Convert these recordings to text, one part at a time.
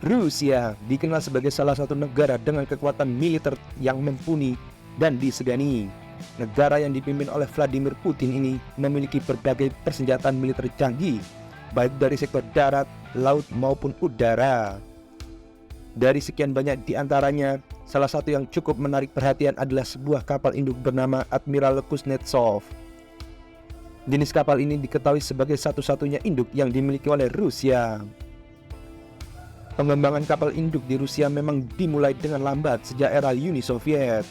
Rusia dikenal sebagai salah satu negara dengan kekuatan militer yang mumpuni dan disegani. Negara yang dipimpin oleh Vladimir Putin ini memiliki berbagai persenjataan militer canggih, baik dari sektor darat, laut maupun udara. Dari sekian banyak di antaranya, salah satu yang cukup menarik perhatian adalah sebuah kapal induk bernama Admiral Kuznetsov. Jenis kapal ini diketahui sebagai satu-satunya induk yang dimiliki oleh Rusia. Pengembangan kapal induk di Rusia memang dimulai dengan lambat sejak era Uni Soviet.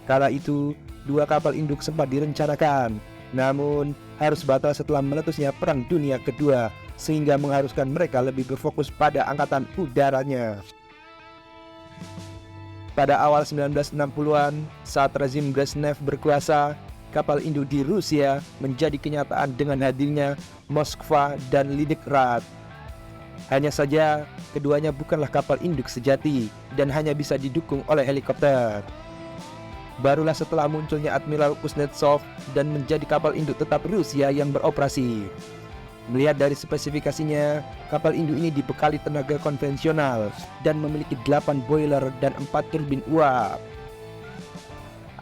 Kala itu, dua kapal induk sempat direncanakan, namun harus batal setelah meletusnya Perang Dunia Kedua, sehingga mengharuskan mereka lebih berfokus pada angkatan udaranya. Pada awal 1960-an, saat rezim Brezhnev berkuasa, kapal induk di Rusia menjadi kenyataan dengan hadirnya Moskva dan Leningrad. Hanya saja, keduanya bukanlah kapal induk sejati dan hanya bisa didukung oleh helikopter. Barulah setelah munculnya Admiral Kuznetsov dan menjadi kapal induk tetap Rusia yang beroperasi. Melihat dari spesifikasinya, kapal induk ini dibekali tenaga konvensional dan memiliki 8 boiler dan 4 turbin uap.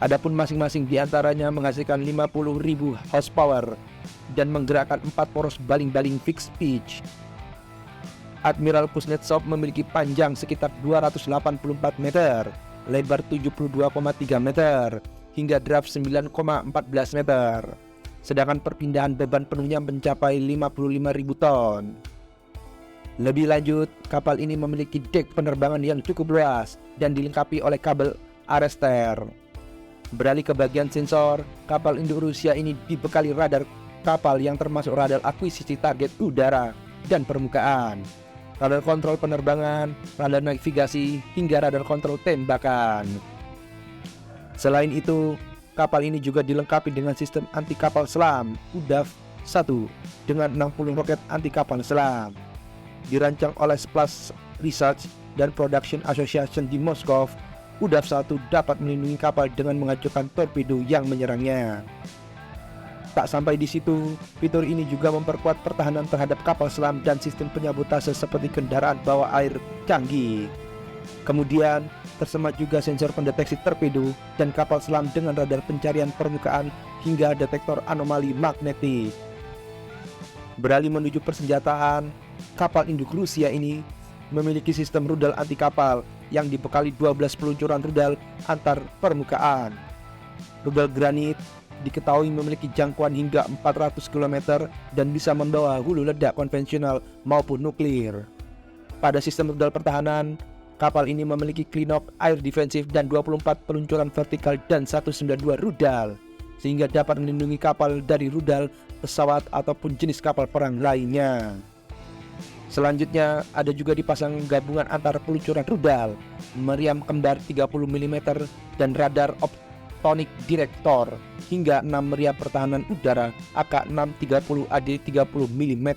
Adapun masing-masing di antaranya menghasilkan 50.000 horsepower dan menggerakkan 4 poros baling-baling fixed pitch. Admiral Kuznetsov memiliki panjang sekitar 284 meter, lebar 72,3 meter, hingga draft 9,14 meter. Sedangkan perpindahan beban penuhnya mencapai 55.000 ton. Lebih lanjut, kapal ini memiliki dek penerbangan yang cukup luas dan dilengkapi oleh kabel arrester. Beralih ke bagian sensor, kapal induk Rusia ini dibekali radar kapal yang termasuk radar akuisisi target udara dan permukaan, radar kontrol penerbangan, radar navigasi, hingga radar kontrol tembakan. Selain itu, kapal ini juga dilengkapi dengan sistem anti kapal selam UDAV-1 dengan 60 roket anti kapal selam. Dirancang oleh Splash Research dan Production Association di Moskow, UDAV-1 dapat melindungi kapal dengan menghancurkan torpedo yang menyerangnya. Tak sampai di situ, fitur ini juga memperkuat pertahanan terhadap kapal selam dan sistem penyabotase seperti kendaraan bawah air canggih. Kemudian, tersemat juga sensor pendeteksi torpedo dan kapal selam dengan radar pencarian permukaan hingga detektor anomali magnetik. Beralih menuju persenjataan, kapal induk Rusia ini memiliki sistem rudal anti kapal yang dibekali 12 peluncuran rudal antar permukaan. Rudal granit diketahui memiliki jangkauan hingga 400 km dan bisa membawa hulu ledak konvensional maupun nuklir. Pada sistem rudal pertahanan, kapal ini memiliki Klinok Air Defensive dan 24 peluncuran vertikal dan 192 rudal, sehingga dapat melindungi kapal dari rudal, pesawat ataupun jenis kapal perang lainnya. Selanjutnya, ada juga dipasang gabungan antara peluncuran rudal, meriam kembar 30 mm dan radar optonik direktor, hingga 6 meriam pertahanan udara AK-630 AD 30 mm.